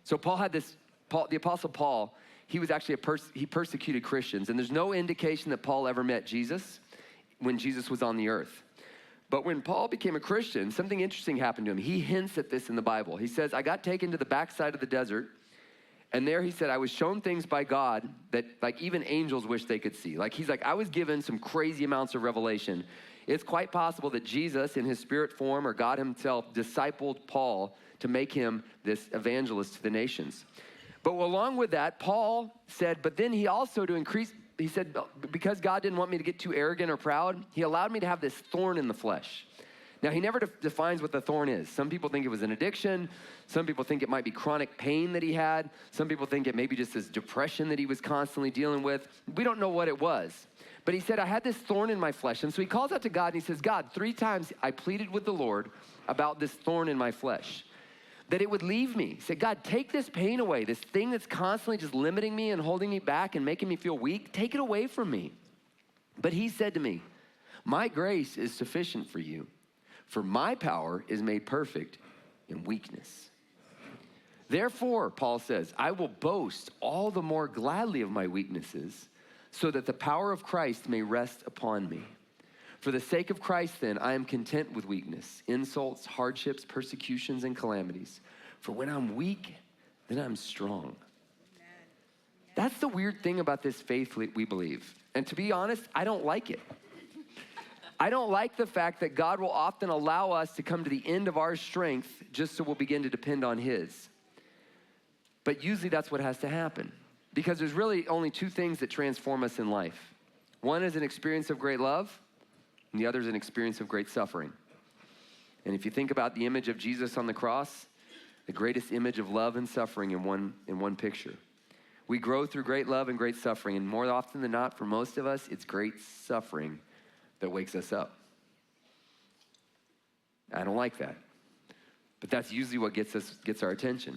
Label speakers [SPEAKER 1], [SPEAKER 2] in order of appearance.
[SPEAKER 1] So the Apostle Paul, he was actually he persecuted Christians. And there's no indication that Paul ever met Jesus when Jesus was on the earth. But when Paul became a Christian, something interesting happened to him. He hints at this in the Bible. He says, I got taken to the backside of the desert. And there he said, I was shown things by God that like even angels wish they could see. He's like, I was given some crazy amounts of revelation. It's quite possible that Jesus in his spirit form or God himself discipled Paul to make him this evangelist to the nations. But along with that, Paul said, but then he also he said, because God didn't want me to get too arrogant or proud, he allowed me to have this thorn in the flesh. Now, he never defines what the thorn is. Some people think it was an addiction. Some people think it might be chronic pain that he had. Some people think it may be just this depression that he was constantly dealing with. We don't know what it was. But he said, I had this thorn in my flesh. And so he calls out to God and he says, God, 3 times I pleaded with the Lord about this thorn in my flesh, that it would leave me. He said, God, take this pain away, this thing that's constantly just limiting me and holding me back and making me feel weak, take it away from me. But he said to me, my grace is sufficient for you, for my power is made perfect in weakness. Therefore, Paul says, I will boast all the more gladly of my weaknesses, so that the power of Christ may rest upon me. For the sake of Christ, then, I am content with weakness, insults, hardships, persecutions, and calamities. For when I'm weak, then I'm strong. Amen. That's the weird thing about this faith we believe. And to be honest, I don't like it. I don't like the fact that God will often allow us to come to the end of our strength just so we'll begin to depend on his. But usually that's what has to happen, because there's really only 2 things that transform us in life. One is an experience of great love, and the other is an experience of great suffering. And if you think about the image of Jesus on the cross, the greatest image of love and suffering in one picture. We grow through great love and great suffering, and more often than not, for most of us, it's great suffering that wakes us up. I don't like that. But that's usually what gets our attention.